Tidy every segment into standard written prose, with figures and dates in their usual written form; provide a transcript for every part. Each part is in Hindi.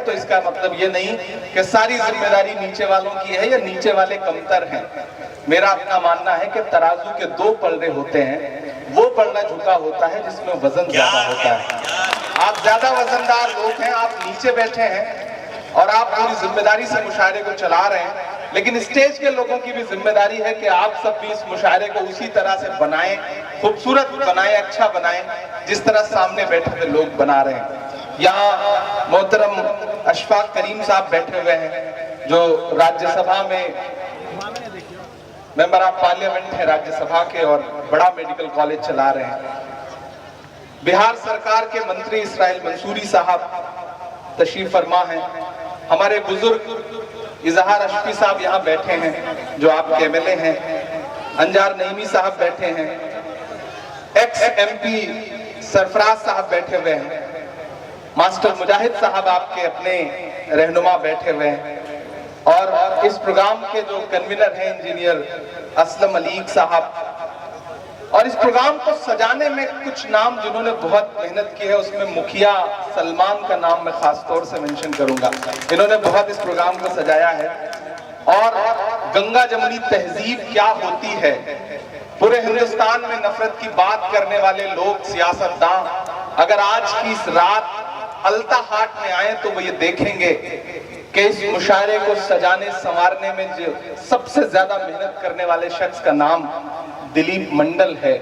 तो इसका मतलब ये नहीं कि सारी जिम्मेदारी नीचे वालों की है या नीचे वाले कमतर हैं। मेरा अपना मानना है कि तराजू के दो पलड़े होते हैं, वो पलड़ा झुका होता है जिसमें वजन ज्यादा होता है। आप ज्यादा वजनदार लोग हैं, आप नीचे बैठे हैं और आप पूरी जिम्मेदारी से मुशायरे को चला रहे हैं, लेकिन स्टेज के लोगों की भी जिम्मेदारी है कि आप सब भी इस मुशायरे को उसी तरह से बनाएं, खूबसूरत बनाएं, अच्छा बनाएं जिस तरह सामने बैठे हुए लोग बना रहे हैं। यहाँ मोहतरम अशफाक करीम साहब बैठे हुए हैं जो राज्यसभा में मेंबर ऑफ पार्लियामेंट है राज्यसभा के और बड़ा मेडिकल कॉलेज चला रहे हैं। बिहार सरकार के मंत्री इसराइल मंसूरी साहब तशरीफ फरमा हैं। हमारे बुजुर्ग इजहार अशफी साहब यहाँ बैठे हैं जो आपके एमएलए हैं। अंजार नईमी साहब बैठे हैं। एक्स एमपी सरफराज साहब बैठे हुए हैं। मास्टर मुजाहिद साहब आपके अपने रहनुमा बैठे हुए हैं और इस प्रोग्राम के जो कन्वीनर हैं इंजीनियर असलम अलीक साहब। और इस प्रोग्राम को सजाने में कुछ नाम जिन्होंने बहुत मेहनत की है, उसमें मुखिया सलमान का नाम मैं खास तौर से मेंशन करूंगा। इन्होंने बहुत इस प्रोग्राम को सजाया है। और गंगा जमुनी तहजीब क्या होती है, पूरे हिंदुस्तान में नफरत की बात करने वाले लोग, सियासतदान अगर आज की इस रात अलता हाट में आए तो वो ये देखेंगे कि इस मुशायरे को सजाने संवारने में जो सबसे ज्यादा मेहनत करने वाले शख्स का नाम दिलीप मंडल है।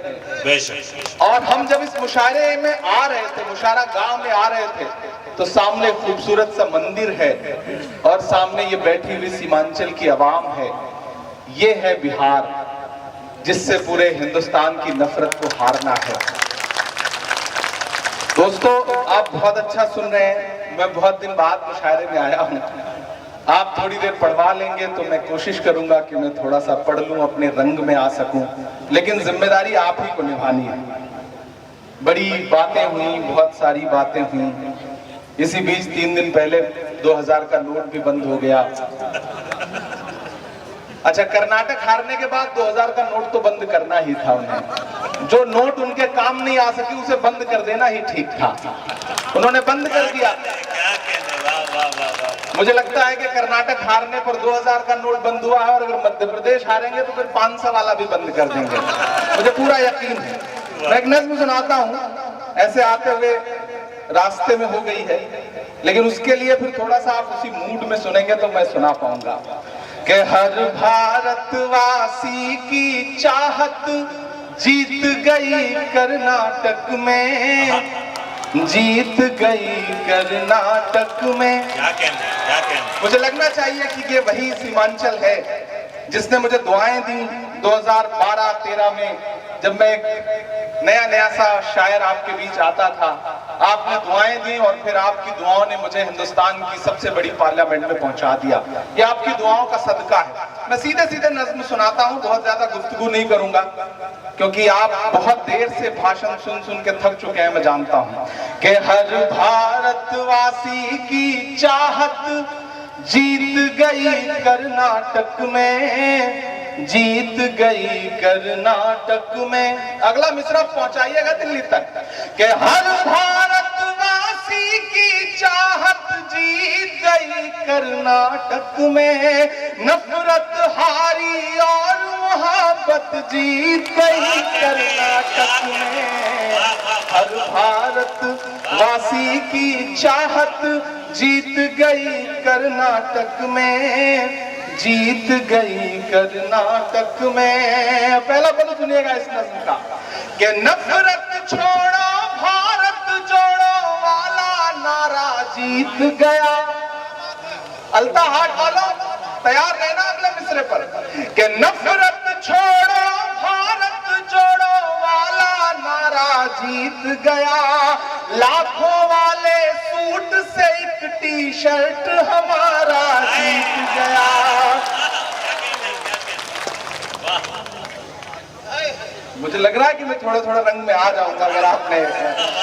और हम जब इस मुशायरे में आ रहे थे, मुशायरा गांव में आ रहे थे, तो सामने खूबसूरत सा मंदिर है और सामने ये बैठी हुई सीमांचल की आवाम है। ये है बिहार जिससे पूरे हिंदुस्तान की नफरत को हारना है। दोस्तों, आप बहुत अच्छा सुन रहे हैं। मैं बहुत दिन बाद मुशायरे में आया हूं। आप थोड़ी देर पढ़वा लेंगे तो मैं कोशिश करूंगा कि मैं थोड़ा सा पढ़ लूं, अपने रंग में आ सकूं, लेकिन जिम्मेदारी आप ही को निभानी है। बड़ी बातें हुई, बहुत सारी बातें हुई। इसी बीच 3 दिन पहले 2000 का नोट भी बंद हो गया। अच्छा, कर्नाटक हारने के बाद 2000 का नोट तो बंद करना ही था उन्हें। जो नोट उनके काम नहीं आ सकी उसे बंद कर देना ही ठीक था। उन्होंने बंद कर दिया। मुझे लगता है कि कर्नाटक हारने पर 2000 का नोट बंद हुआ है और अगर मध्य प्रदेश हारेंगे तो फिर 500 वाला भी बंद कर देंगे। मुझे पूरा यकीन है। मैं एक नज़्म सुनाता हूँ, ऐसे आते हुए रास्ते में हो गई है, लेकिन उसके लिए फिर थोड़ा सा आप उसी मूड में सुनेंगे तो मैं सुना पाऊंगा कि हर भारतवासी की चाहत जीत गई कर्नाटक में, जीत गई कर्नाटक में। क्या कहने? मुझे लगना चाहिए कि ये वही सीमांचल है जिसने मुझे दुआएं दी 2012-13 में, जब मैं नया सा शायर आपके बीच आता था। आपने दुआएं दी और फिर आपकी दुआओं ने मुझे हिंदुस्तान की सबसे बड़ी पार्लियामेंट में पहुंचा दिया। ये आपकी दुआओं का सदका है। मैं सीधे नज़्म सुनाता हूं, बहुत ज्यादा गुफ्तगू नहीं करूंगा क्योंकि आप बहुत देर से भाषण सुन के थक चुके हैं। मैं जानता हूं कि हर भारतवासी की चाहत जीत गई कर्नाटक में, जीत गई कर्नाटक में। अगला मिसरा पहुंचाइएगा दिल्ली तक कि हर भारतवासी की चाहत जीत गई कर्नाटक में, नफरत हारी और मोहब्बत जीत गई कर्नाटक में। हर भारतवासी की चाहत जीत गई कर्नाटक में, जीत गई कर्नाटक में। पहला पद सुनिएगा इस नज़्म का कि नफरत छोड़ो भारत जोड़ो वाला नारा जीत गया। अलता हाट वालों तैयार रहना अगले मिसरे पर कि नफरत छोड़ो भारत जोड़ो वाला नारा जीत गया। लाखों वाले सूट से एक टी-शर्ट हमारा जीत गया। मुझे लग रहा है कि मैं थोड़ा रंग में आ जाऊंगा अगर आपने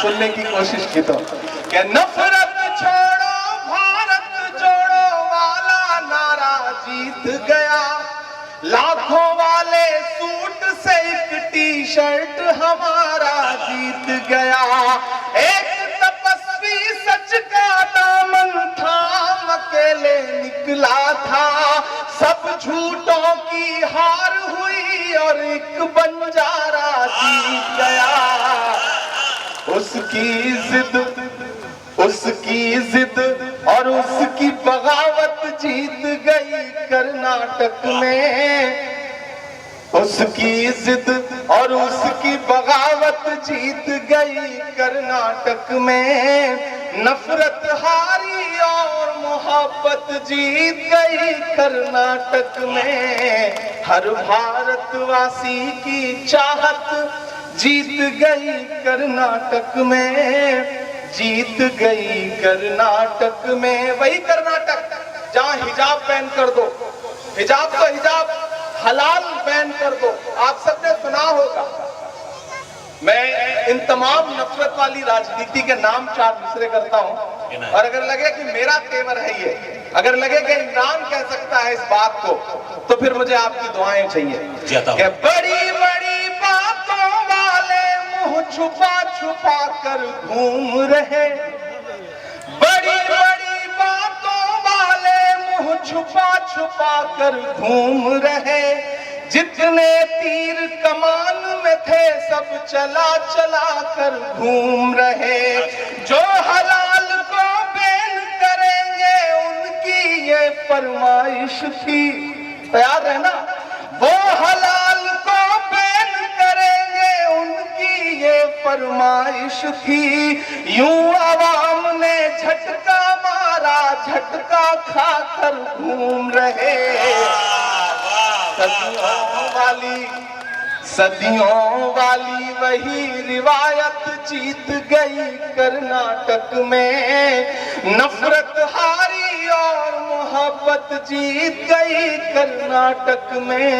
सुनने की कोशिश की तो। कि नफरत छोड़ो भारत जोड़ो वाला नारा जीत गया। लाखों वाले सूट से एक टी-शर्ट हमारा जीत गया। एक तपस्वी सच का दामन था झूठों की हार हुई और एक बंजारा जीत गया। उसकी जिद और उसकी बगावत जीत गई कर्नाटक में। उसकी जिद और उसकी बगावत जीत गई कर्नाटक में। नफरत हारी और मोहब्बत जीत गई कर्नाटक में। हर भारतवासी की चाहत जीत गई कर्नाटक में। जीत गई कर्नाटक में। वही कर्नाटक जहां हिजाब बैन कर दो, हिजाब तो हिजाब हलाल बैन कर दो। आप सबने सुना होगा। मैं इन तमाम नफरत वाली राजनीति के नाम चार मिसरे करता हूं, और अगर लगे कि मेरा तेवर है ये, अगर लगे कि इमरान कह सकता है इस बात को, तो फिर मुझे आपकी दुआएं चाहिए। कि बड़ी बड़ी बातों वाले मुंह छुपा छुपा कर घूम रहे। बड़ी बड़ी बातों वाले मुंह छुपा छुपा कर घूम रहे। जितने तीर कमान में थे सब चला चला कर घूम रहे। जो हलाल को बैन करेंगे उनकी ये फरमाइश थी। तैयार है ना? वो हलाल को बैन करेंगे उनकी ये फरमाइश थी। यूं आवाम ने झटका मारा, झटका खाकर घूम रहे। सदियों वाली वही रिवायत जीत गई कर्नाटक में। नफरत हारी और मोहब्बत जीत गई कर्नाटक में।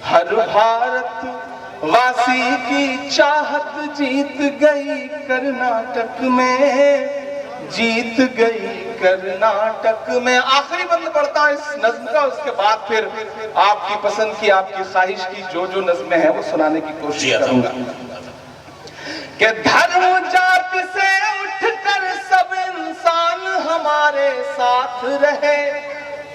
हर भारत वासी की चाहत जीत गई कर्नाटक में। जीत गई कर्नाटक में। आखिरी बंद पढ़ता है इस नज्म का, उसके बाद फिर आपकी पसंद की, आपकी ख्वाहिश की जो जो नज्में हैं वो सुनाने की कोशिश करूंगा। कि धर्म जाति से उठकर सब इंसान हमारे साथ रहे।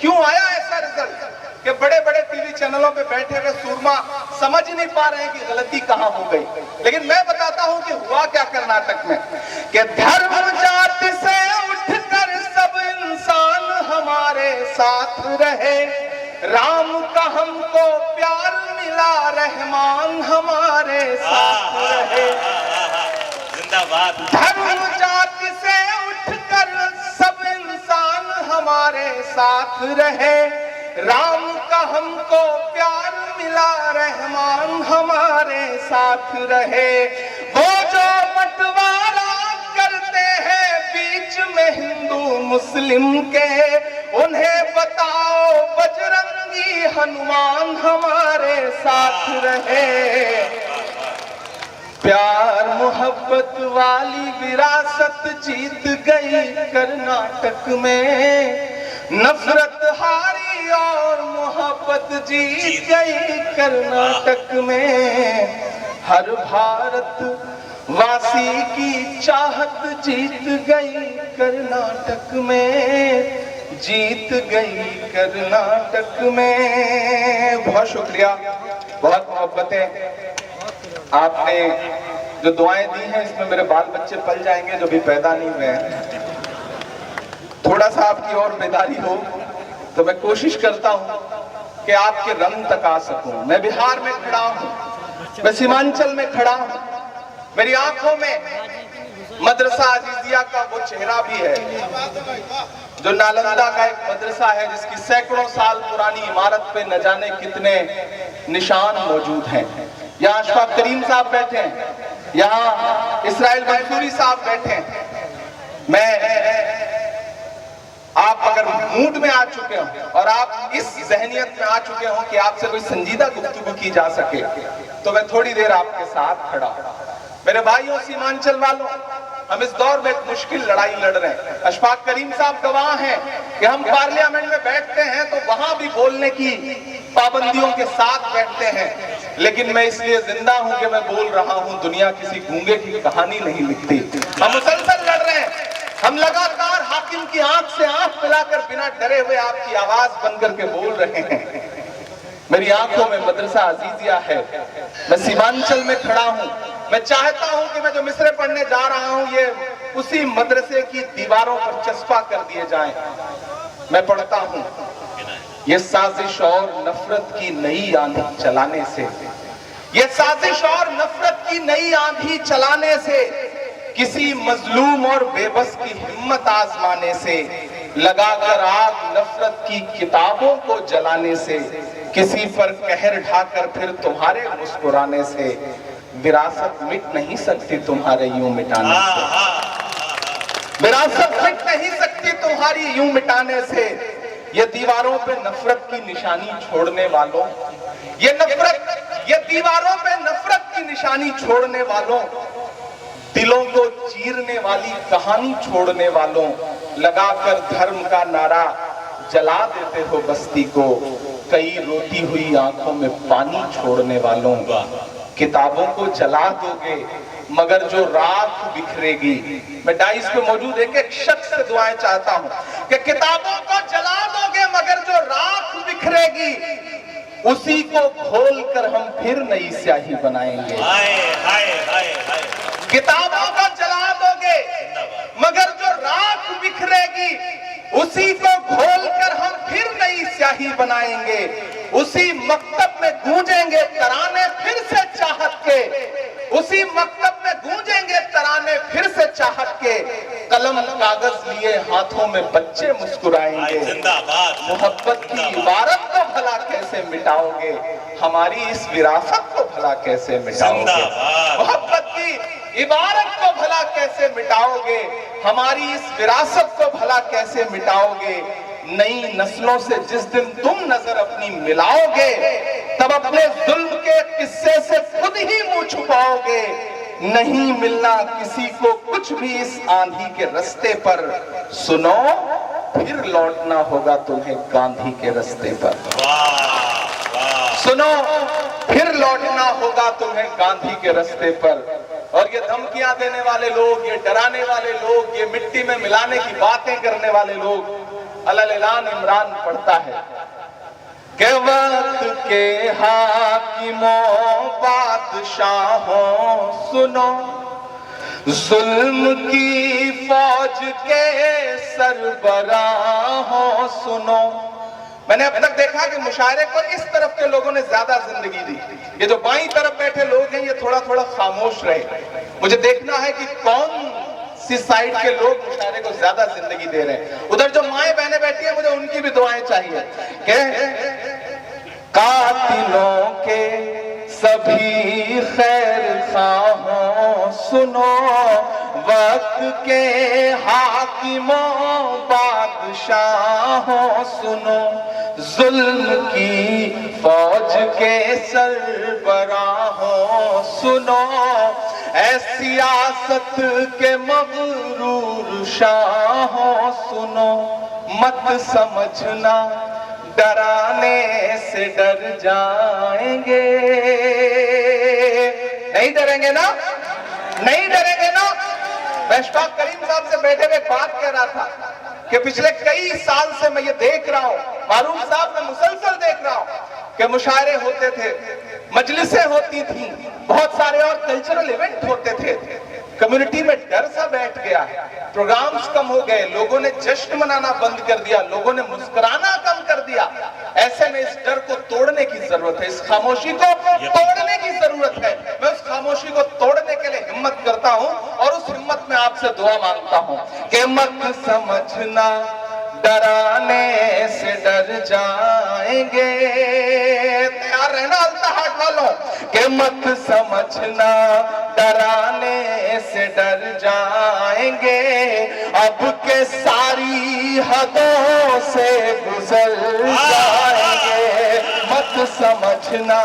क्यों आया ऐसा रिजल्ट कि बड़े बड़े टीवी चैनलों पे बैठे हुए सूरमा समझ नहीं पा रहे हैं कि गलती कहां हो गई। लेकिन मैं बताता हूं कि हुआ क्या कर्नाटक में। कि धर्म जाति से उठकर सब इंसान हमारे साथ रहे। राम का हमको प्यार मिला, रहमान हमारे साथ रहे। जिंदाबाद। धर्म जाति से उठकर सब इंसान हमारे साथ रहे। राम का हमको प्यार मिला, रहमान हमारे साथ रहे। वो जो बंटवारा करते हैं बीच में हिंदू मुस्लिम के, उन्हें बताओ बजरंगी हनुमान हमारे साथ रहे। प्यार मोहब्बत वाली विरासत जीत गई कर्नाटक में। नफरत हारी और मोहब्बत जीत गई कर्नाटक में। हर भारत वासी की चाहत जीत गई कर्नाटक में। जीत गई कर्नाटक में। बहुत शुक्रिया, बहुत मोहब्बतें। आपने जो दुआएं दी हैं इसमें मेरे बाल बच्चे पल जाएंगे जो भी पैदा नहीं हुए हैं। थोड़ा सा आपकी और बेदारी हो तो मैं कोशिश करता हूं कि आपके रंग तक आ सकूं। मैं बिहार में खड़ा हूं, मैं सीमांचल में खड़ा हूं। मेरी आंखों में मदरसा अजीजिया का वो चेहरा भी है जो नालंदा का एक मदरसा है जिसकी सैकड़ों साल पुरानी इमारत पे न जाने कितने निशान मौजूद हैं। यहाँ अशफाक करीम साहब बैठे हैं, यहाँ इसराइल मंसूरी साहब बैठे हैं। मैं आप अगर मूड में आ चुके हो और आप इस जहनियत में आ चुके हो कि आपसे कोई संजीदा गुफ्तगू की जा सके, तो मैं थोड़ी देर आपके साथ खड़ा हूं। मेरे भाइयों सीमांचल वालों, हम इस दौर में एक मुश्किल लड़ाई लड़ रहे हैं। अशफाक करीम साहब गवाह हैं कि हम पार्लियामेंट में बैठते हैं तो वहां भी बोलने की पाबंदियों के साथ बैठते हैं, लेकिन मैं इसलिए जिंदा हूं कि मैं बोल रहा हूं। दुनिया किसी गूंगे की कहानी नहीं लिखती। हम मुसलसल लड़ रहे हैं, हम लगातार हाकिम की आंख से आंख मिलाकर बिना डरे हुए आपकी आवाज बनकर के बोल रहे हैं। मेरी आंखों में मदरसा अजीजिया है, मैं सीमांचल में खड़ा हूं। मैं चाहता हूं कि मैं जो मिसरे पढ़ने जा रहा हूं ये उसी मदरसे की दीवारों पर चस्पा कर दिए जाएं। मैं पढ़ता हूं, ये साजिश और नफरत की नई आंधी चलाने से, ये साजिश और नफरत की नई आंधी चलाने से, किसी मजलूम और बेबस की हिम्मत आजमाने से, लगाकर आग नफरत की किताबों को जलाने से, किसी पर कहर ढाकर फिर तुम्हारे मुस्कुराने से, विरासत मिट नहीं सकती तुम्हारे यूं मिटाने से, विरासत मिट नहीं सकती तुम्हारी यूं मिटाने से। ये दीवारों पे नफरत की निशानी छोड़ने वालों, ये दीवारों पे नफरत की निशानी छोड़ने वालों, दिलों को चीरने वाली कहानी छोड़ने वालों, लगाकर धर्म का नारा जला देते हो बस्ती को, कई रोती हुई आंखों में पानी छोड़ने वालों। किताबों को जला दोगे मगर जो राख बिखरेगी, मैं डाइस पे मौजूद एक शख्स से दुआएं चाहता हूं कि किताबों को जला दोगे मगर जो राख बिखरेगी, उसी को खोलकर हम फिर नई स्याही बनाएंगे। किताबों को जला दोगे मगर जो राख बिखरेगी, उसी को खोलकर हम फिर नई स्याही बनाएंगे। उसी मकतब में गूंजेंगे तराने फिर से चाहत के, उसी मकतब में गूंजेंगे तराने फिर से चाहत के, कलम कागज लिए हाथों में बच्चे मुस्कुराएंगे। मोहब्बत की इबारत को भला कैसे मिटाओगे, हमारी इस विरासत को भला कैसे मिटाओगे, मोहब्बत की इबारत को भला कैसे मिटाओगे, हमारी इस विरासत को भला कैसे मिटाओगे। नई नस्लों से जिस दिन तुम नजर अपनी मिलाओगे, तब अपने जुल्म के किस्से से खुद ही मुंह छुपाओगे। नहीं मिलना किसी को कुछ भी इस आंधी के रास्ते पर, सुनो फिर लौटना होगा तुम्हें गांधी के रास्ते पर। सुनो फिर लौटना होगा तुम्हें गांधी के रास्ते पर। और ये धमकियां देने वाले लोग, ये डराने वाले लोग, ये मिट्टी में मिलाने की बातें करने वाले लोग, अलल-ऐलान इमरान पढ़ता है कि वक्त के हाकिमों बादशाहों सुनो, जुल्म की फौज के सरबराहों सुनो। मैंने अब तक देखा कि मुशायरे को इस तरफ के लोगों ने ज्यादा जिंदगी दी, ये जो बाईं तरफ बैठे लोग हैं ये थोड़ा थोड़ा खामोश रहे। मुझे देखना है कि कौन सी साइड के लोग मुशायरे को ज्यादा जिंदगी दे रहे हैं। उधर जो माएं बहनें बैठी हैं, मुझे उनकी भी दुआएं चाहिए कि कातिलों के सभी खैर खाहों सुनो, वक्त के हाकिमों बादशाहों सुनो, जुल्म की फौज के सरबराहों सुनो, ऐ सियासत के मगरूर शाहों सुनो, मत समझना डराने से डर जाएंगे। नहीं डरेंगे ना, नहीं डरेंगे ना। मैं शौकत करीम साहब से बैठे हुए बात कह रहा था कि पिछले कई साल से मैं ये देख रहा हूं, मारूफ साहब मैं मुसलसल देख रहा हूं कि मुशायरे होते थे, मजलिसें होती थी, बहुत सारे और कल्चरल इवेंट होते थे। कम्युनिटी में डर सा बैठ गया है, प्रोग्राम्स कम हो गए, लोगों ने जश्न मनाना बंद कर दिया, लोगों ने मुस्कुराना कम कर दिया। ऐसे में इस डर को तोड़ने की जरूरत है, इस खामोशी को तोड़ने की जरूरत है। मैं उस खामोशी को तोड़ने के लिए हिम्मत करता हूं और उस हिम्मत में आपसे दुआ मांगता हूं कि मत समझना डराने से डर जाएंगे। तैयार रहना अल्ताहाट वालों कि मत समझना डराने से डर जाएंगे, अब के सारी हदों से गुजर जाएंगे। मत समझना,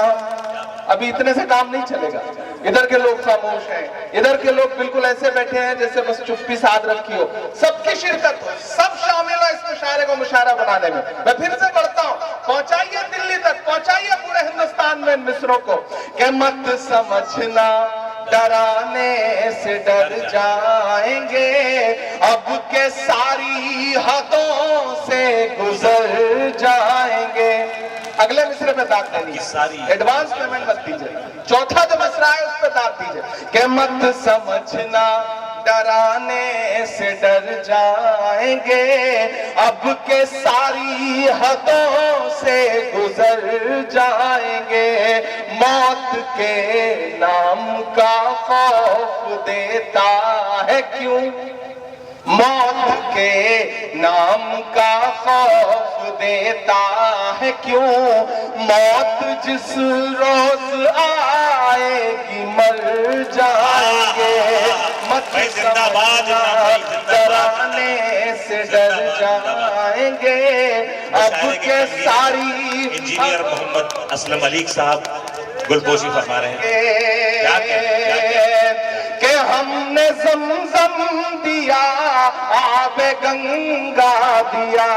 अभी इतने से काम नहीं चलेगा। इधर के लोग खामोश हैं, इधर के लोग बिल्कुल ऐसे बैठे हैं जैसे बस चुप्पी साध रखी हो। सबकी शिरकत हो, सब शामिल हो इस मुशायरे को मुशायरा बनाने में। मैं फिर से पढ़ता हूँ, पहुंचाइए दिल्ली तक, पहुंचाइए पूरे हिंदुस्तान में इन मिसरों को कि मत समझना डराने से डर जाएंगे, अब के सारी हदों से गुजर जाएंगे। अगले मिसरे पे दाग देनी सारी एडवांस पेमेंट मत दीजिए। चौथा जो मिसरा है उस पे दाग दीजिए कि मत समझना डराने से डर जाएंगे, अब के सारी हदों से गुजर जाएंगे। मौत के नाम का खौफ देता है क्यों, मौत के नाम का खौफ देता है क्यों, मौत जिस रोज आएगी मर जाएंगे। मत समझना डराने से डर जाएंगे, अब के सारी। इंजीनियर मोहम्मद असलम मलिक साहब गुलपोशी फरमा रहे हैं कि हमने ज़मज़म दिया, आबे गंगा दिया।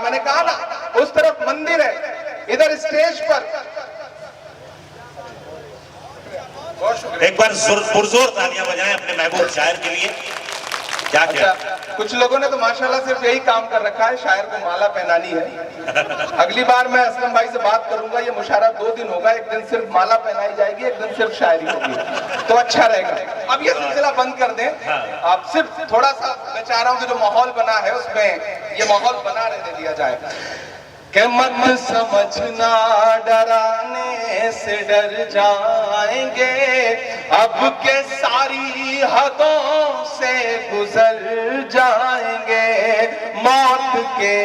मैंने कहा ना उस तरफ मंदिर है, इधर स्टेज पर। एक बार पुरजोर तालियां बजाएं अपने महबूब शायर के लिए। क्या क्या कुछ लोगों ने तो माशाल्लाह सिर्फ यही काम कर रखा है, शायर को माला पहनानी है। अगली बार मैं असलम भाई से बात करूंगा, ये मुशायरा 2 दिन होगा, एक दिन सिर्फ माला पहनाई जाएगी, एक दिन सिर्फ शायरी होगी, तो अच्छा रहेगा। अब ये सिलसिला बंद कर दें, आप सिर्फ थोड़ा सा मैं चाह रहा हूँ कि जो माहौल बना है उसमें ये माहौल बना रहने दिया जाए कि मत समझना डराने से डर जाएंगे, अब के सारी हदों से गुजर जाएंगे। मौत के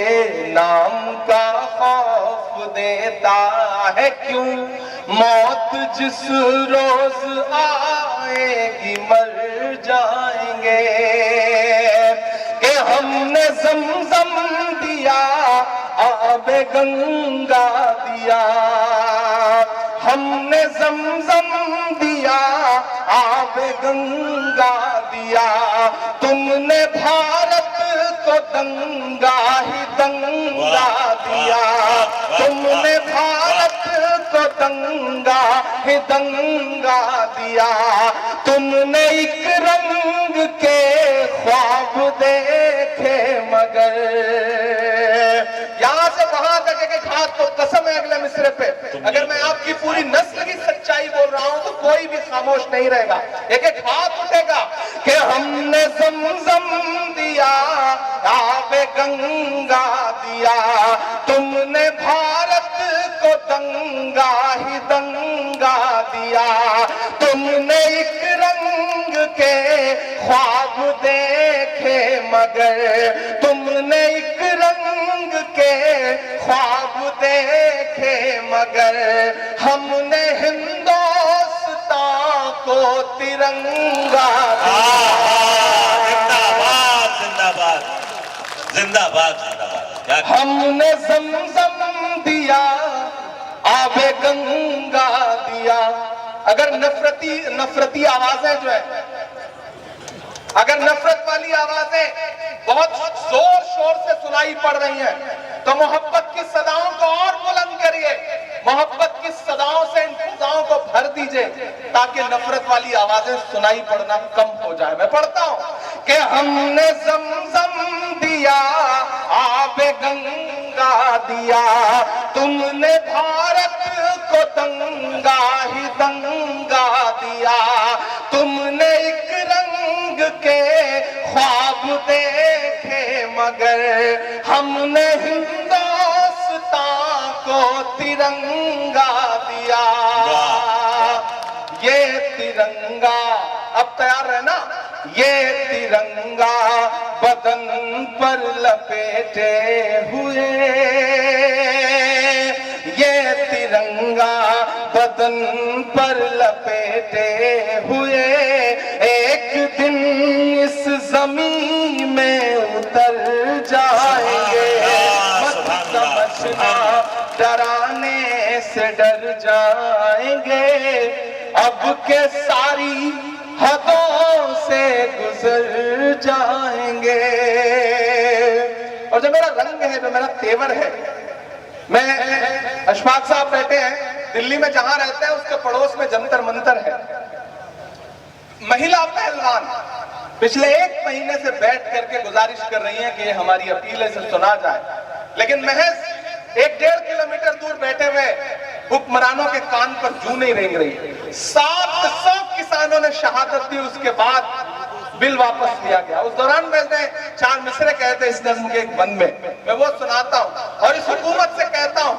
नाम का खौफ देता है क्यों, मौत जिस रोज आएगी मर जाएंगे। कि हमने ज़मज़म दिया, आबे गंगा दिया, हमने ज़मज़म दिया, आबे गंगा दिया। तुमने भारत को दंगा ही दंगा दिया, तुमने भारत को दंगा ही दंगा दिया। तुमने एक रंग के ख्वाब देखे मगर, यहां से वहां तक एक हाथ तो कसम है अगले मिसरे पे, अगर मैं आपकी पूरी नस्ल की सच्चाई बोल रहा हूं तो कोई भी खामोश नहीं रहेगा, एक एक हाथ उठेगा कि हमने ज़मज़म दिया, आबे गंगा दिया। तुमने भारत को दंगा ही दंगा दिया, तुमने एक रंग के ख्वाब देखे मगर, तुमने एक रंग के ख्वाब देखे मगर, हमने हिंदुस्तान को तिरंगा दिया। जिंदाबाद जिंदाबाद जिंदाबाद जिंदाबाद। हमने ज़मज़म दिया, आबे गंगा दिया। अगर नफरती आवाजें जो है, अगर नफरत वाली आवाजें बहुत जोर शोर से सुनाई पड़ रही हैं, तो मोहब्बत की सदाओं को और बुलंद करिए, मोहब्बत की सदाओं से इन फिजाओं को भर दीजिए ताकि नफरत वाली आवाजें सुनाई पड़ना कम हो जाए। मैं पढ़ता हूं कि हमने ज़मज़म दिया, आबे गंगा दिया। तुमने भारत को दंगा ही दंगा दिया। तुमने एक रंग के ख्वाब देखे मगर, हमने हिंदुस्तान को तिरंगा दिया। ये तिरंगा, अब तैयार है ना, ये तिरंगा बदन पर लपेटे हुए, ये तिरंगा बदन पर लपेटे हुए, एक दिन इस जमीन में उतर जाएंगे। मत समझना डराने से डर जाएंगे, अब के सारी हदों से गुजर जाएंगे। और जो मेरा रंग है, जो मेरा तेवर है, मैं अशफाक साहब बैठे हैं, दिल्ली में जहां रहते हैं उसके पड़ोस में जंतर मंतर है। महिला पहलवान पिछले 1 महीने से बैठ करके गुजारिश कर रही हैं कि हमारी अपील से सुना जाए, लेकिन महज 1-1.5 किलोमीटर दूर बैठे हुए हुक्मरानों के कान पर जू नहीं रेंग रही। 700 किसानों ने शहादत दी, उसके बाद बिल वापस लिया गया। उस दौरान मैंने 4 मिसरे कहते इस नज्म के एक बंद में, मैं वो सुनाता हूं और इस हुकूमत से कहता हूं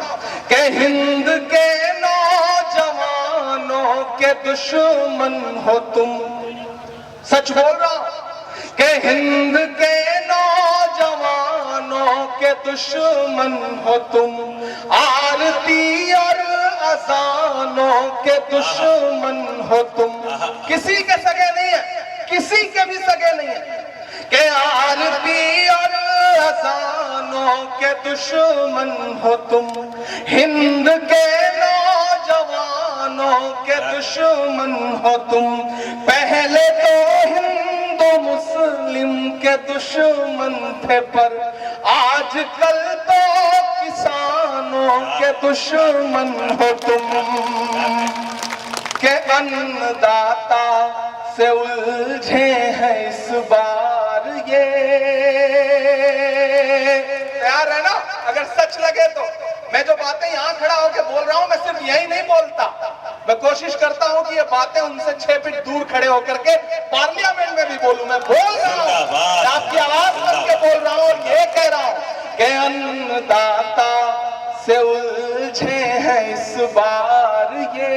कि हिंद के नौजवानों के दुश्मन हो तुम। सच बोल रहा हूं कि हिंद के नौजवानों के दुश्मन हो तुम, आरती और अजानों के दुश्मन हो तुम। किसी के सगे नहीं है, किसी के भी सगे नहीं है कि आरती और अजानों के दुश्मन हो तुम, हिंद के नौजवानों के दुश्मन हो तुम। पहले तो हिंदू मुस्लिम के दुश्मन थे, पर आजकल तो किसानों के दुश्मन हो तुम। के अन्नदाता से उलझे हैं इस बार ये। तैयार है ना? अगर सच लगे तो मैं जो बातें यहाँ खड़ा होकर बोल रहा हूँ, मैं सिर्फ यही नहीं बोलता, मैं कोशिश करता हूँ कि ये बातें उनसे 6 फीट दूर खड़े होकर के पार्लियामेंट में भी बोलूं। मैं बोल रहा हूँ, आपकी आवाज बन के बोल रहा हूँ और ये कह रहा हूँ कि अन्नदाता से उलझे हैं इस बार ये।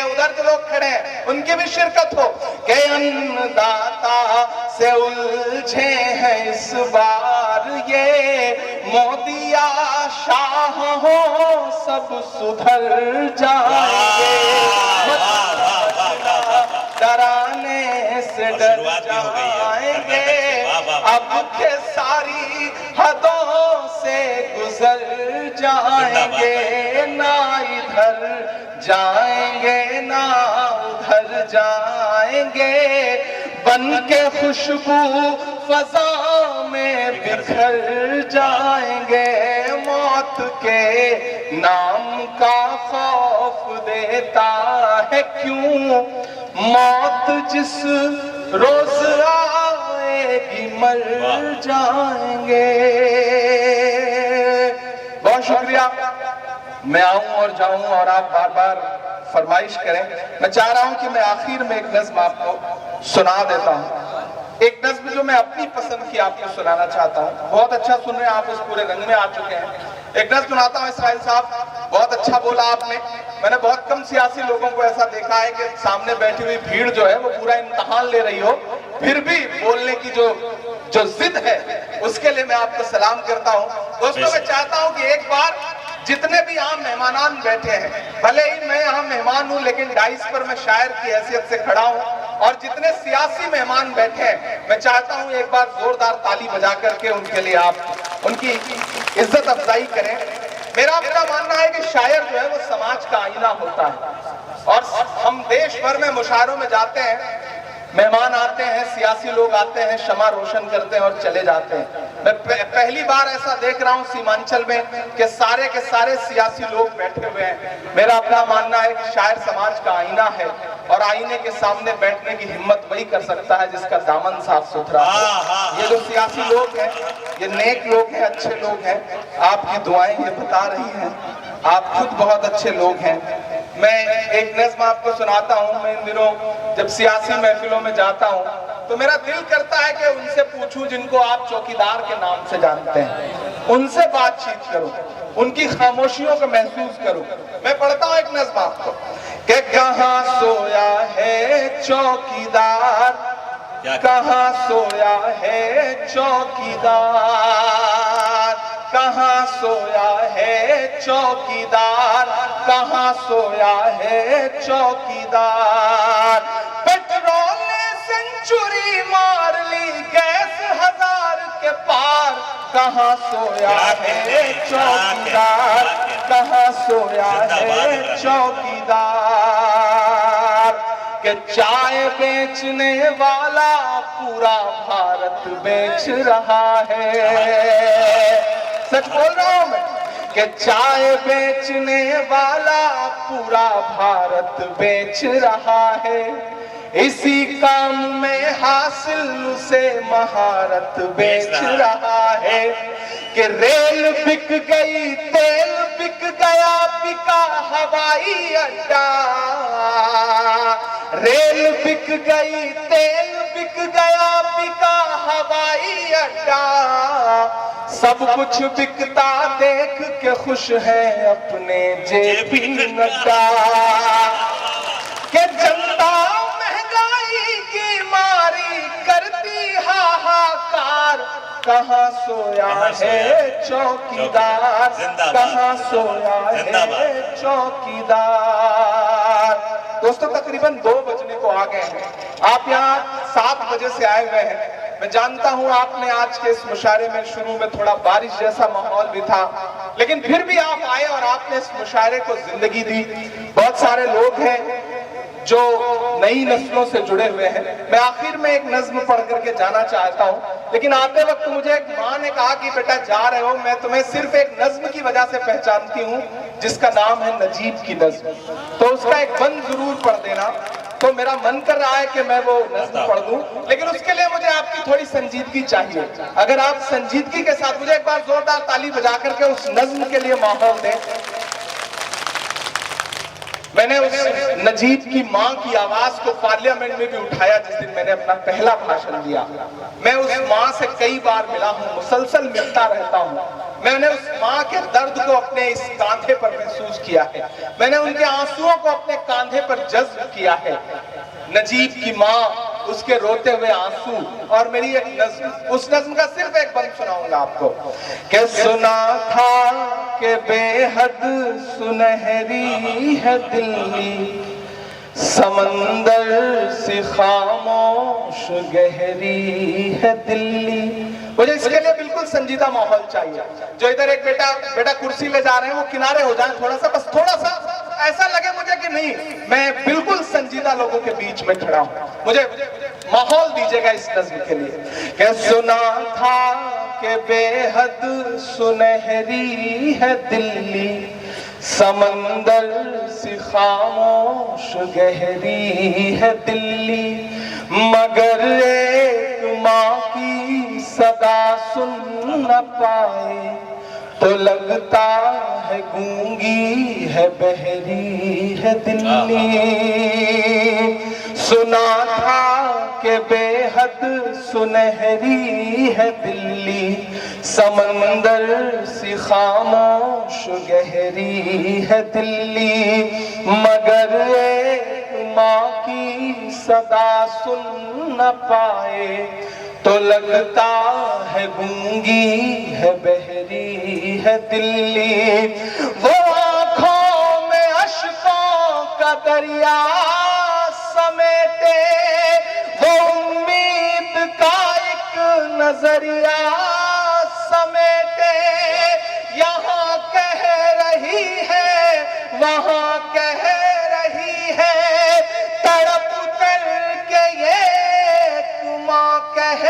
उधर जो लोग खड़े हैं उनकी भी शिरकत हो कि अन्नदाता से उलझे हैं इस बार ये। मोदिया शाह हो सब सुधर जाएंगे, डराने से डर जाएंगे, अब के सारी हदों से गुजर जाएंगे, ना इधर जाएंगे ना उधर जाएंगे, बन के खुशबू फजा में बिखर जाएंगे। मौत के नाम का खौफ देता है क्यों, मौत जिस रोज आएगी मर जाएंगे। बहुत शुक्रिया। मैं आऊं और जाऊं और आप बार बार फरमाइश करें। मैं चाह रहा हूं कि मैं आखिर में एक नज्म आपको सुना देता हूं, एक नज्म जो मैं अपनी पसंद की आपको सुनाना चाहता हूं। बहुत अच्छा सुन रहे हैं आप, उस पूरे रंग में आ चुके हैं। एक नज्म सुनाता हूं। इसराइल साहब बहुत अच्छा बोला आपने। मैंने बहुत कम सियासी लोगों को ऐसा देखा है कि सामने बैठी हुई भीड़ जो है वो पूरा इम्तिहान ले रही हो, फिर भी बोलने की जो जिद है उसके लिए मैं आपको सलाम करता हूं। दोस्तों, मैं चाहता हूं कि एक बार जितने भी यहाँ मेहमान बैठे हैं, भले ही मैं यहाँ मेहमान हूँ लेकिन डाइस पर मैं शायर की हैसियत से खड़ा हूँ, और जितने सियासी मेहमान बैठे हैं मैं चाहता हूँ एक बार जोरदार ताली बजा करके उनके लिए आप उनकी इज्जत अफजाई करें। मेरा अपना मानना है कि शायर जो है वो समाज का आईना होता है, और हम देश भर में मुशायरों में जाते हैं, मेहमान आते हैं, सियासी लोग आते हैं, शमा रोशन करते हैं और चले जाते हैं। मैं पहली बार ऐसा देख रहा हूं सीमांचल में कि सारे के सारे सियासी लोग बैठे हुए हैं। मेरा अपना मानना है कि शायर समाज का आईना है, और आईने के सामने बैठने की हिम्मत वही कर सकता है जिसका दामन साफ सुथरा है। ये जो सियासी लोग हैं ये नेक लोग हैं, अच्छे लोग हैं, आपकी दुआएं ये बता रही हैं, आप खुद बहुत अच्छे लोग हैं। मैं एक नज़्म आपको सुनाता हूँ। मैं इन दिनों जब सियासी महफिलों में जाता हूँ तो मेरा दिल करता है कि उनसे पूछूं जिनको आप चौकीदार के नाम से जानते हैं, उनसे बातचीत करूं, उनकी खामोशियों को महसूस करूं। मैं पढ़ता हूँ एक नज़्म आपको कि कहाँ सोया है चौकीदार, कहाँ सोया है चौकीदार, कहाँ सोया है चौकीदार, कहाँ सोया है चौकीदार। पेट्रोल ने सेंचुरी मार ली, गैस 1000 के पार, कहाँ सोया है चौकीदार, कहाँ सोया है चौकीदार। कि चाय बेचने वाला पूरा भारत बेच रहा है। सच बोल रहा हूं मैं कि चाय बेचने वाला पूरा भारत बेच रहा है, इसी काम में हासिल उसे महारत बेच रहा है। कि रेल बिक गई, तेल बिक गया, बिका हवाई अड्डा। रेल बिक गई, तेल बिक गया, बिका हवाई अड्डा। सब कुछ बिकता देख के खुश है अपने जेपी नड्डा। कि जनता महंगाई की मारी करती हाहाकार, कहाँ सोया है चौकीदार, कहाँ सोया है चौकीदार। दोस्तों तकरीबन 2 बजने को आ गए हैं, आप यहाँ 7 बजे से आए हुए हैं। मैं जानता हूं आपने आज के इस मुशायरे में शुरू में थोड़ा बारिश जैसा माहौल भी था, लेकिन फिर भी आप आए और आपने इस मुशायरे को जिंदगी दी। बहुत सारे लोग हैं जो नई नस्लों से जुड़े हुए हैं। मैं आखिर में एक नज्म पढ़ करके जाना चाहता हूं, लेकिन आते वक्त मुझे एक माँ ने कहा कि बेटा जा रहे हो, मैं तुम्हें सिर्फ एक नज्म की वजह से पहचानती हूं जिसका नाम है नजीब की नज्म, तो उसका एक बंद जरूर पढ़ देना। तो मेरा मन कर रहा है कि मैं वो नज्म पढ़ दूं, लेकिन उसके लिए मुझे आपकी थोड़ी संजीदगी चाहिए। अगर आप संजीदगी के साथ मुझे एक बार जोरदार ताली बजा करके उस नज्म के लिए माहौल दें। मैंने उस नजीब की मां की आवाज को पार्लियामेंट में भी उठाया जिस दिन मैंने अपना पहला भाषण दिया। मैं उस मां से कई बार मिला हूं, मुसलसल मिलता रहता हूं। मैंने उस मां के दर्द को अपने इस कांधे पर महसूस किया है, मैंने उनके आंसुओं को अपने कांधे पर जज्ब किया है। नजीब की मां, उसके रोते हुए आंसू, और मेरी एक नज्म, उस नज्म का सिर्फ एक बंद सुनाऊंगा आपको। कि सुना था कि बेहद सुनहरी है दिल्ली, समंदर से खामोश गहरी है दिल्ली। मुझे इसके लिए बिल्कुल संजीदा माहौल चाहिए। जो इधर एक बेटा कुर्सी ले जा रहे हैं वो किनारे हो जाए थोड़ा सा, बस थोड़ा सा ऐसा लगे मुझे कि नहीं, मैं बिल्कुल संजीदा लोगों के बीच में खड़ा हूं। मुझे माहौल दीजिएगा इस नज्म के लिए। कि सुना था कि बेहद सुनहरी है दिल्ली, समंदर से खामोश गहरी है दिल्ली, मगर एक माँ की सदा सुन न पाए तो लगता है गूंगी है, बहरी है दिल्ली। सुना था कि बेहद सुनहरी है दिल्ली, समंदर से खामोश गहरी है दिल्ली, मगर एक माँ की सदा सुन न पाए तो लगता है गूंगी है, बहरी है दिल्ली। वो आंखों में अश्कों का दरिया समेटे, वो उम्मीद का एक नजरिया समेटे, यहाँ कह रही है वहाँ कह रही है, तड़प कर के ये माँ कह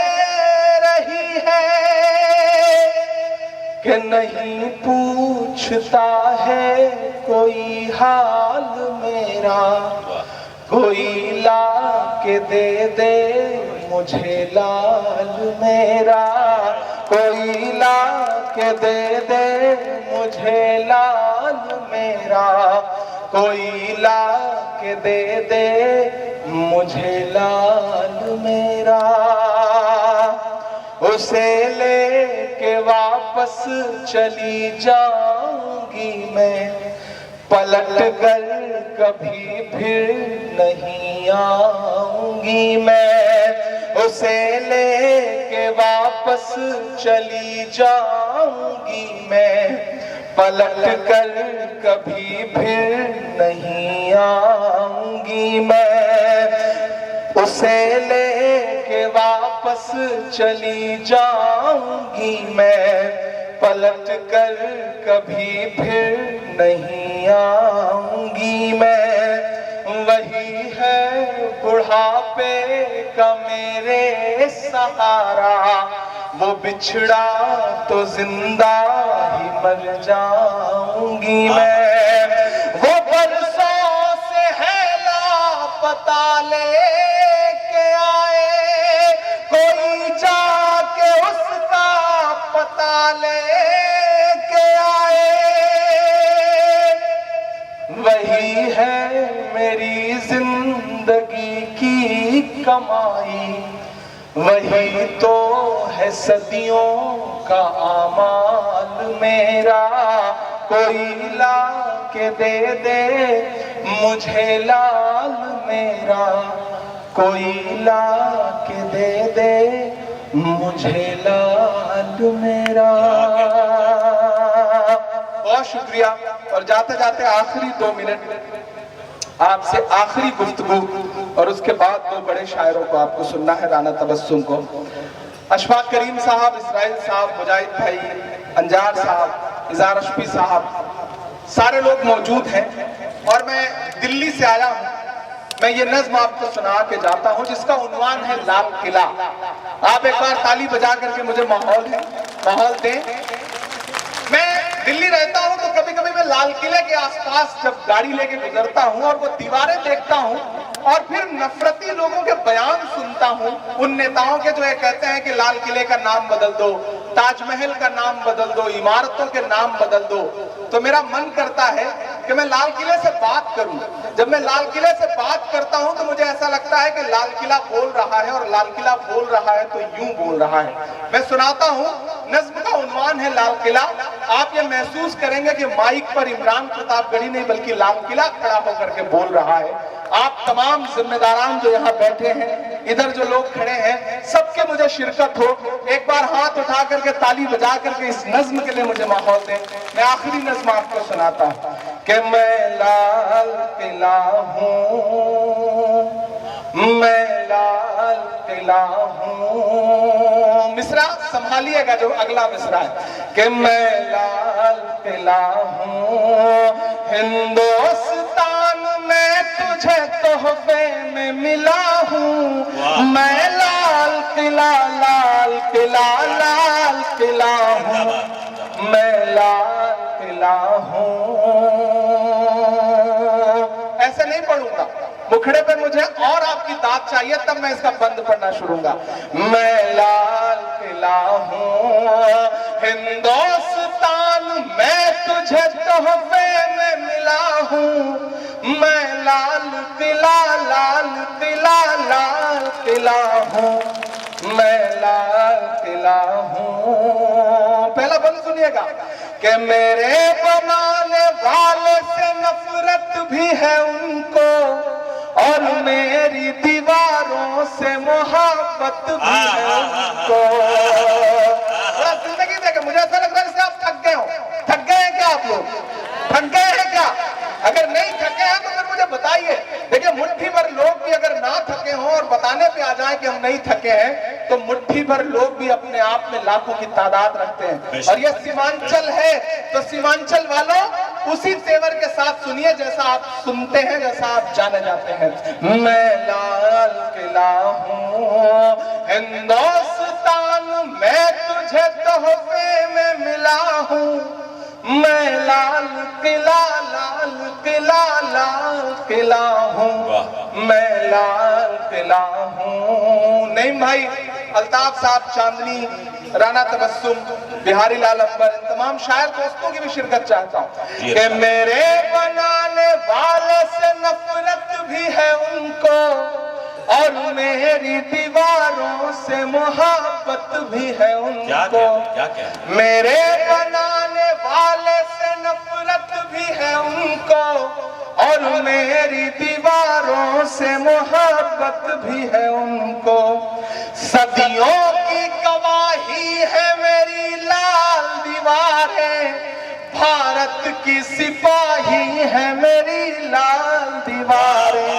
रही है कि नहीं पूछता है कोई हाल मेरा, कोई ला के दे मुझे लाल मेरा, कोई ला के दे मुझे लाल मेरा, कोई ला के दे मुझे लाल मेरा। उसे लेके वापस चली जाऊंगी मैं, पलट कर कभी फिर नहीं आऊंगी मैं। उसे लेके वापस चली जाऊंगी मैं, पलट कर कभी फिर नहीं आऊंगी मैं। उसे लेके वापस चली जाऊंगी मैं, पलट कर कभी फिर नहीं आऊंगी मैं। वही है बुढ़ापे का मेरे सहारा, वो बिछड़ा तो जिंदा ही मर जाऊंगी मैं। वो बरसों से है लापता लेके आए, कोई जाके उसका पता लेके आए। वही है मेरी जिंदगी की कमाई, वही तो है सदियों का आमाल मेरा। कोई ला के दे मुझे लाल मेरा, कोई ला के दे मुझे लाल मेरा। बहुत शुक्रिया। और जाते जाते आखिरी 2 मिनट आपसे आखिरी गुफ्तगू, और उसके बाद 2 बड़े शायरों को आपको सुनना है, राना तबस्सुम को। अशफाक करीम साहब, इसराइल साहब, मुजाहिद भाई, अंजार साहब, इज़ार अशफी साहब, सारे लोग मौजूद हैं। और मैं दिल्ली से आया हूं। मैं ये नज्म आपको सुना के जाता हूं जिसका उन्वान है लाल किला। आप एक बार ताली बजा करके मुझे माहौल दें। मैं दिल्ली रहता हूं तो कभी कभी मैं लाल किले के आसपास जब गाड़ी लेके गुजरता हूं और वो दीवारें देखता हूं और फिर नफरती लोगों के बयान सुनता हूं, उन नेताओं के जो ये कहते हैं कि लाल किले का नाम बदल दो, ताजमहल का नाम बदल दो, इमारतों के नाम बदल दो, तो मेरा मन करता है कि मैं लाल किले से बात करूं। जब मैं लाल किले से बात करता हूं तो मुझे ऐसा लगता है कि लाल किला बोल रहा है, और लाल किला बोल रहा है तो यूं बोल रहा है। मैं सुनाता हूं, नज्म का उन्वान है लाल किला। आप ये महसूस करेंगे कि माइक पर इमरान प्रतापगढ़ी नहीं बल्कि लाल किला खड़ा होकर के बोल रहा है। आप तमाम जिम्मेदारान जो यहाँ बैठे हैं, इधर जो लोग खड़े हैं, सबके मुझे शिरकत हो। एक बार हाथ उठा करके ताली बजा करके इस नज्म के लिए मुझे माहौल दें। मैं आखिरी नज्म आपको सुनाता हूँ कि मैं लाल किला हूँ, मैं लाल किला हूँ। मिसरा संभालिएगा जो अगला मिसरा है कि मैं लाल किला हूँ, हिंदुस्तान में तुझे तोहफे में मिला हूँ। मैं लाल किला, लाल किला, लाल किला हूँ, मैं लाल किला हूँ। ऐसे नहीं पढ़ूंगा, मुखड़े पे मुझे और आपकी दाद चाहिए, तब मैं इसका बंद पढ़ना शुरूंगा। मैं लाल किला हूँ, हिंदुस्तान में तुझे तोहफे में मिला हूँ। मैं लाल किला, लाल किला, लाल किला हूँ, मैं लाल किला हूँ। पहला बंद सुनिएगा कि मेरे बनाने वाले से नफरत भी है उनको, और मेरी दीवारों से मोहब्बत भी है उनको। जिंदगी देखे मुझे ऐसा लग रहा है जैसे आप थक गए हो। थक गए हैं क्या आप लोग? थक गए हैं क्या? अगर नहीं थके हैं तो फिर मुझे बताइए। देखिए, मुट्ठी भर लोग भी अगर ना थके हों और बताने पे आ जाए कि हम नहीं थके हैं, तो मुट्ठी भर लोग भी अपने आप में लाखों की तादाद रखते हैं। और ये सीमांचल है, तो सीमांचल वालों उसी तेवर के साथ सुनिए जैसा आप सुनते हैं, जैसा आप जाने जाते हैं। मैं लाल किला हूँ, हिंदुस्तान में तुझे तोहफे में मिला हूँ। मैं लाल किला, लाल किला, लाल किला हूँ, मैं लाल किला हूँ। नहीं भाई, अल्ताफ साहब चांदनी, राना तबस्सुम, बिहारी लाल अंबर, इन तमाम शायर दोस्तों की भी शिरकत चाहता हूँ कि मेरे बनाने वाले से नफरत भी है उनको, और मेरी दीवारों से मोहब्बत भी है उनको। क्या? मेरे बनाने वाले से नफरत भी है उनको, और मेरी दीवारों से मोहब्बत भी है उनको। सदियों की गवाही है मेरी लाल दीवारें, भारत की सिपाही है मेरी लाल दीवारें।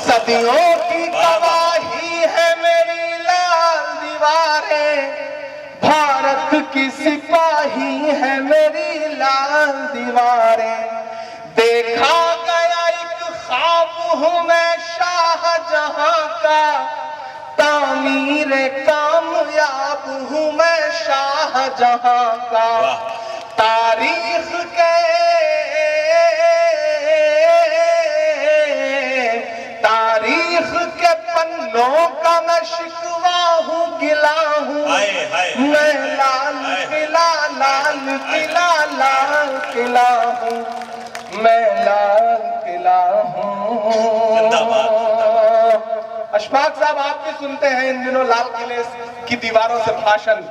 सदियों की गवाही है मेरी लाल दीवारें, भारत की सिपाही है मेरी लाल दीवारें। देखा गया एक ख्वाब हूँ मैं शाहजहां का, तामीर कामयाब शाहजहां का। तारीख के पन्नों का मैं शिकवा हूँ, गिला हूँ। मैं लाल किला हूँ, मैं लाल किला हूँ। अशफाक साहब, आप भी सुनते हैं इन दिनों लाल किले की दीवारों से भाषण।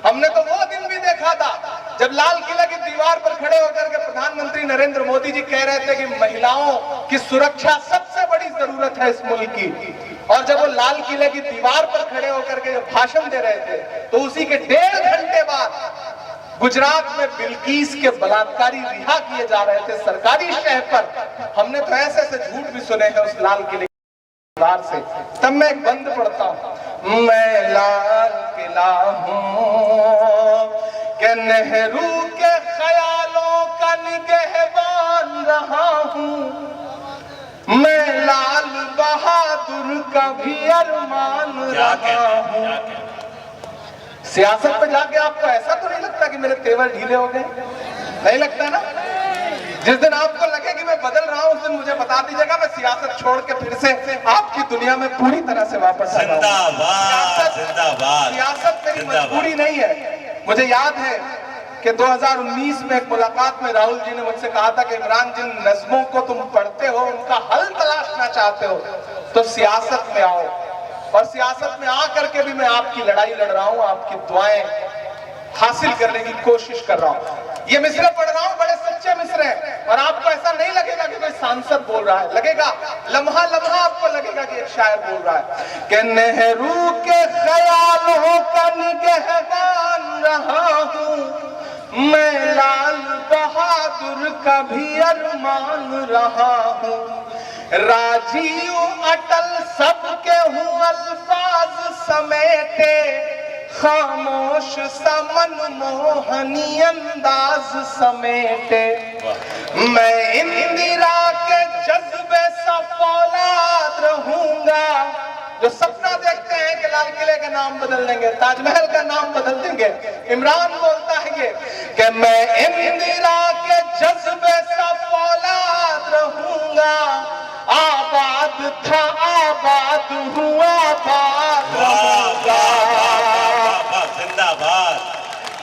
हमने तो वो दिन भी देखा था जब लाल किले की दीवार पर खड़े होकर के प्रधानमंत्री नरेंद्र मोदी जी कह रहे थे कि महिलाओं की सुरक्षा सबसे बड़ी जरूरत है इस मुल्क की। और जब वो लाल किले की दीवार पर खड़े होकर के भाषण दे रहे थे तो उसी के 1.5 घंटे बाद गुजरात में बिल्किस के बलात्कारी रिहा किए जा रहे थे सरकारी शहर पर। हमने तो ऐसे ऐसे झूठ भी सुने हैं उस लाल किले से। तब मैं एक बंद पढ़ता हूं, मैं लाल किला हूं कि नेहरू के ख्यालों का निगहबान रहा हूं। मैं लाल बहादुर का भी अरमान रहा हूं। सियासत पे जाके आपको ऐसा तो नहीं लगता कि मेरे तेवर ढीले हो गए? नहीं लगता ना? जिस दिन आपको लगे कि मैं बदल रहा हूं उस दिन मुझे बता दीजिएगा, मैं सियासत छोड़ के फिर से आपकी दुनिया में पूरी तरह से वापस आ जाऊंगा। सियासत मेरी मजबूरी नहीं है। मुझे याद है कि 2019 में एक मुलाकात में राहुल जी ने मुझसे कहा था कि इमरान, जिन नज़्मों को तुम पढ़ते हो उनका हल तलाशना चाहते हो तो सियासत में आओ। और सियासत में आकर के भी मैं आपकी लड़ाई लड़ रहा हूं, आपकी दुआएं हासिल करने की कोशिश कर रहा हूं। ये मिसरे पढ़ रहा हूं, बड़े सच्चे मिसरे हैं। और आपको ऐसा नहीं लगेगा कि कोई सांसद बोल रहा है, लगेगा लम्हा लम्हा आपको लगेगा कि एक शायर बोल रहा है कि नेहरू के ख्यालों का निगहबान रहा हूं। मैं लाल बहादुर का भी अरमान रहा हूं। राजीव अटल सबके हूँ अल्फाज समेटे, खामोश समन मोहनी अंदाज समेटे। मैं इंदिरा के जज्बे सा फौलाद रहूंगा। जो सपना देखते हैं कि लाल किले का नाम बदल देंगे, ताजमहल का नाम बदल देंगे, इमरान बोलता है ये कि मैं इंदिरा के जज्बे सा फौलाद रहूंगा। आबाद था आबाद हुआ, आबाद रहूंगा।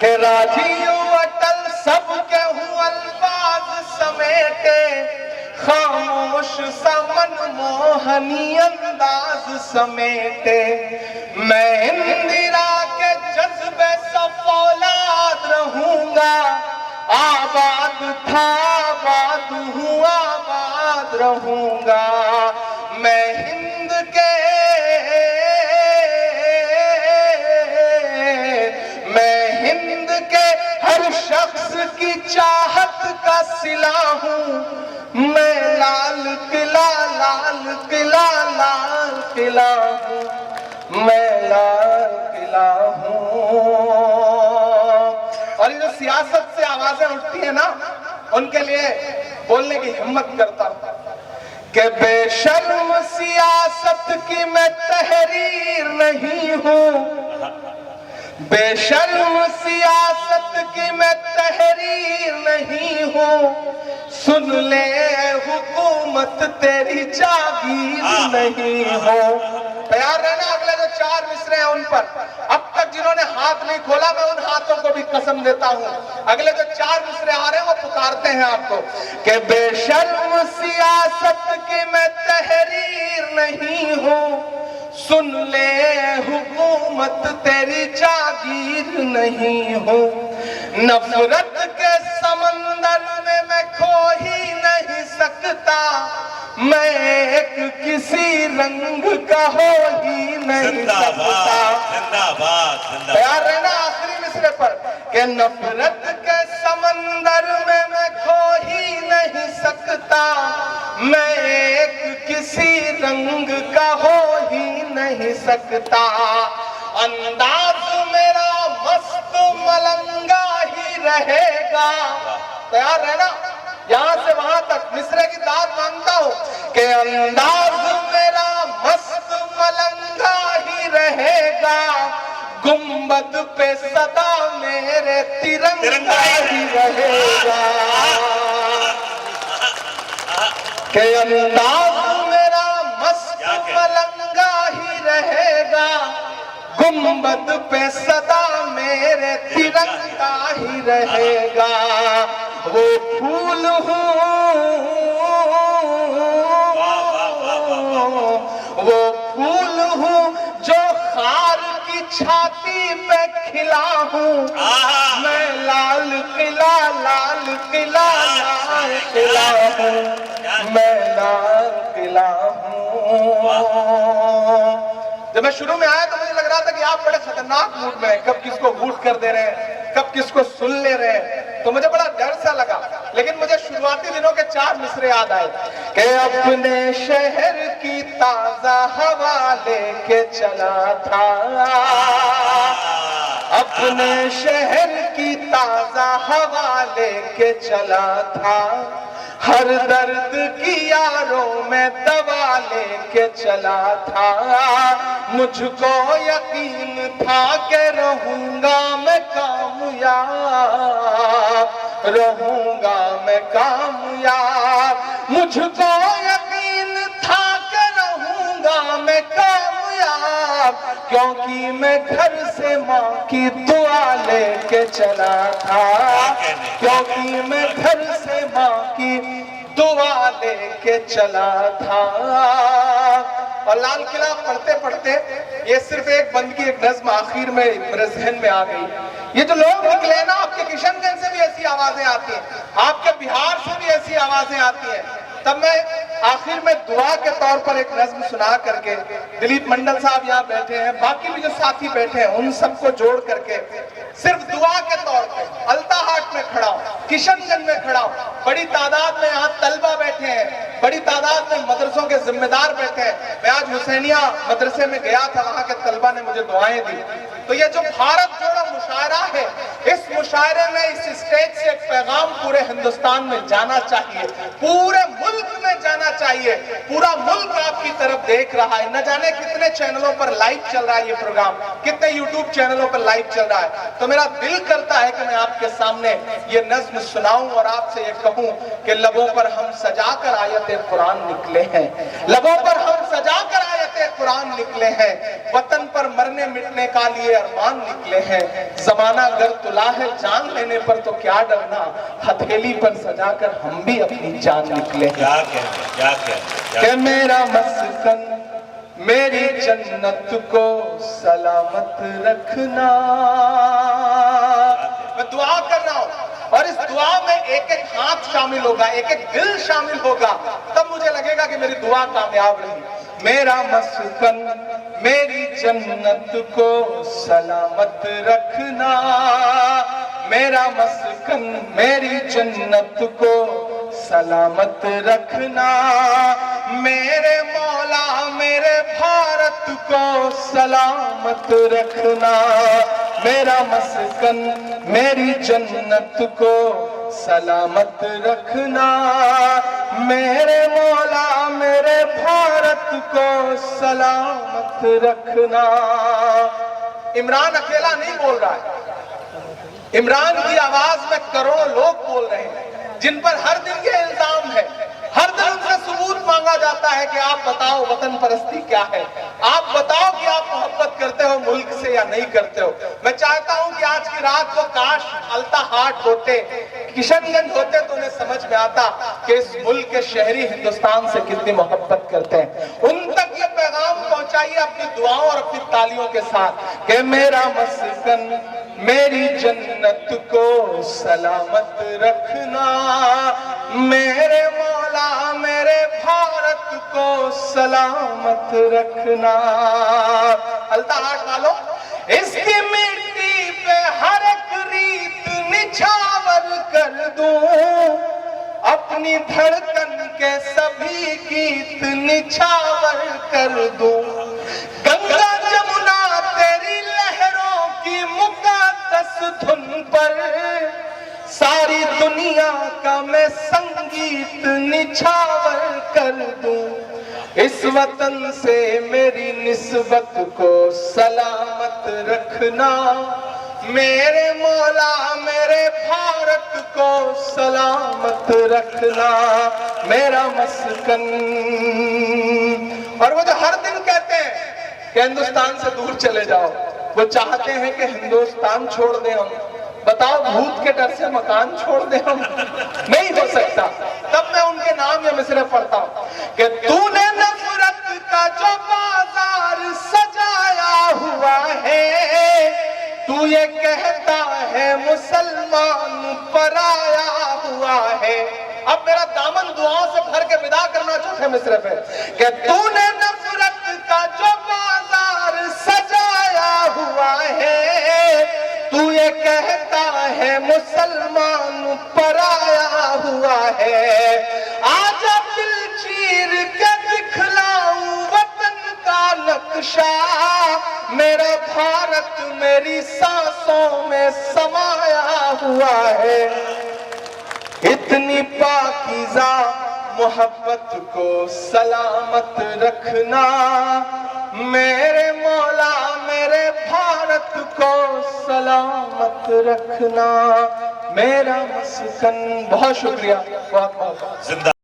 कि राजीव अटल सबके हूँ अल्फाज समेटे, खामोश समन मोहनी अंदाज समेटे। मैं इंदिरा के जज्बे सा फौलाद रहूंगा। आबाद था आबाद हुआ, आबाद रहूंगा। मैं हिंद के हर शख्स की चाहत का सिला हूं। मैं लाल किला हूं, मैं लाल किला हूं। और ये जो सियासत से आवाजें उठती है ना, उनके लिए बोलने की हिम्मत करता हूं कि बेशर्म सियासत की मैं तहरीर नहीं हूं। बेशर्म सियासत की मैं तहरीर नहीं हूँ। सुन ले हुकूमत तेरी जागीर नहीं हो। तैयार रहना अगले जो 4 मिसरे हैं उन पर। अब तक जिन्होंने हाथ नहीं खोला मैं उन हाथों को भी कसम देता हूँ, अगले जो 4 मिसरे आ रहे हैं वो पुकारते हैं आपको कि बेशर्म सियासत की मैं तहरीर नहीं हूँ। सुन ले हुकूमत तेरी जागीर नहीं हो। नफरत के समंदर में मैं खो ही नहीं सकता। मैं एक किसी रंग का हो ही नहीं सकता। तैयार रहना आखिरी मिसरे पर कि नफरत के समंदर में मैं खो ही नहीं सकता। मैं एक किसी रंग का हो ही नहीं सकता। अंदाज मेरा मस्त मलंगा ही रहेगा। तैयार रहना, यहां से वहां तक मिसरे की दाद मांगता हूं कि अंदाज मेरा मस्त मलंगा ही रहेगा। गुम्बद गुंबद पे सदा मेरे तिरंगा ही रहेगा, के अंदाज मेरा मस्त मलंगा ही रहेगा, गुंबद पे सदा मेरे तिरंगा ही रहेगा। वो फूल हूँ, वो फूल हूँ जो खार की छाती पे खिला हूँ, मैं लाल किला लाल किला लाल किला हूँ, मैं लाल किला हूँ। जब मैं शुरू में आया तो मुझे लग रहा था कि आप बड़े खतरनाक मूड में हैं, कब किसको वोट कर दे रहे हैं, कब किसको सुन ले रहे हैं, तो मुझे बड़ा डर सा लगा। लेकिन मुझे शुरुआती दिनों के 4 मिसरे याद आए कि अपने शहर की ताजा हवा लेके चला था, अपने शहर की ताजा हवा लेके चला था, हर दर्द की यारों में दवा लेके चला था, मुझको यकीन था कि रहूंगा मैं कामयाब, रहूंगा मैं कामयाब, मुझको यकीन था कि रहूंगा मैं कामयाब, क्योंकि मैं घर से माँ की दुआ लेके चला था, क्योंकि मैं घर से माँ की दुआ लेके चला था। और लाल किला पढ़ते पढ़ते ये सिर्फ एक बंद की एक नज्म आखिर में मेरे जहन में आ गई। ये जो लोग निकले ना, आपके किशनगंज से भी ऐसी आवाजें आती हैं, आपके बिहार से भी ऐसी आवाजें आती हैं। तब मैं आखिर में दुआ के तौर पर एक नज्म सुना करके, दिलीप मंडल साहब यहाँ बैठे हैं, बाकी भी जो साथी बैठे हैं, उन सबको जोड़ करके सिर्फ दुआ के तौर पर अल्ताहाट में खड़ा हूं, किशनगंज में खड़ा हूं, बड़ी तादाद में यहाँ तलबा बैठे हैं, बड़ी तादाद में मदरसों के जिम्मेदार बैठे हैं। मैं आज हुसैनिया मदरसे में गया था, वहां के तलबा ने मुझे दुआएं दी। तो ये जो भारत जोड़ो मुशायरा है, इस मुशायरे में इस स्टेज से एक पैगाम पूरे हिंदुस्तान में जाना चाहिए, पूरे मुल्क में जाना चाहिए। पूरा मुल्क आपकी तरफ देख रहा है, न जाने कितने चैनलों पर लाइव चल रहा है ये प्रोग्राम, कितने यूट्यूब चैनलों पर लाइव चल रहा है। तो मेरा दिल करता है कि मैं आपके सामने ये नज्म सुनाऊं और आपसे ये कहूं कि लबों पर हम सजाकर आयते कुरान निकले हैं, लबों पर हम सजाकर आयते कुरान निकले हैं, वतन पर मरने मिटने का लिए अरमान निकले हैं, जमाना गर तुला है जान लेने पर तो क्या डरना, हथेली पर सजाकर हम भी अपनी जान निकले हैं। कि मेरा मस्कन मेरी जन्नत को सलामत रखना। मैं दुआ कर रहा हूं और इस दुआ में एक एक हाथ शामिल होगा, एक एक दिल शामिल होगा, तब मुझे लगेगा कि मेरी दुआ कामयाब रही। मेरा मस्कन मेरी जन्नत को सलामत रखना, मेरा मस्कन मेरी जन्नत को सलामत रखना, मेरे मौला मेरे भारत को सलामत रखना, मेरा मस्कन मेरी जन्नत को सलामत रखना, मेरे मौला मेरे भारत को सलामत रखना। इमरान अकेला नहीं बोल रहा है, इमरान की आवाज में करोड़ों लोग बोल रहे हैं, जिन पर हर दिन ये इल्जाम है, हर दिन उनसे सबूत मांगा जाता है कि आप बताओ वतन परस्ती क्या है, आप बताओ कि आप मोहब्बत करते हो मुल्क से या नहीं करते हो। मैं चाहता हूं कि आज की रात को काश अल्ताहाट होते, किशनगंज होते तो उन्हें समझ में आता कि इस मुल्क के शहरी हिंदुस्तान से कितनी मोहब्बत करते हैं। उन तक ये पैगाम पहुंचाइए अपनी दुआओं और अपनी तालियों के साथ कि मेरा मस्कन मेरी जन्नत को सलामत रखना, मेरे मौला मेरे भारत को सलामत रखना। अल्ताहाट वालों, इसकी मिट्टी पे हर एक रीत निछावर कर दूं, अपनी धड़कन के सभी गीत निछावर कर दूं, गंगा जमुना तेरी लहरों की मुकद्दस धुन पर सारी दुनिया का मैं संग संगीत निछावर कर दूं, इस वतन से मेरी निस्बत को सलामत रखना, मेरे मौला मेरे भारत को सलामत रखना, मेरा मस्कन। और वो जो हर दिन कहते हैं कि हिंदुस्तान से दूर चले जाओ, वो चाहते हैं कि हिंदुस्तान छोड़ दें हम। बताओ, भूत के डर से मकान छोड़ दें हम? नहीं हो सकता। तब मैं उनके नाम या मिसरे पढ़ता हूं कि तूने नफरत का जो बाजार सजाया हुआ है, तू ये कहता है मुसलमान पराया हुआ है। अब मेरा दामन दुआओं से भर के विदा करना चाहते मिसरे पे कि तूने नफरत का जो बाजार सजाया हुआ है, तू ये कहता है मुसलमान पराया हुआ है। आजा दिल चीर के दिखलाऊं वतन का नक्शा, मेरा भारत मेरी सांसों में समाया हुआ है। इतनी पाकीज़ा मोहब्बत को सलामत रखना, मेरे मौला मेरे भारत को सलामत रखना, मेरा मस्कन। बहुत शुक्रिया, बहुत बहुत।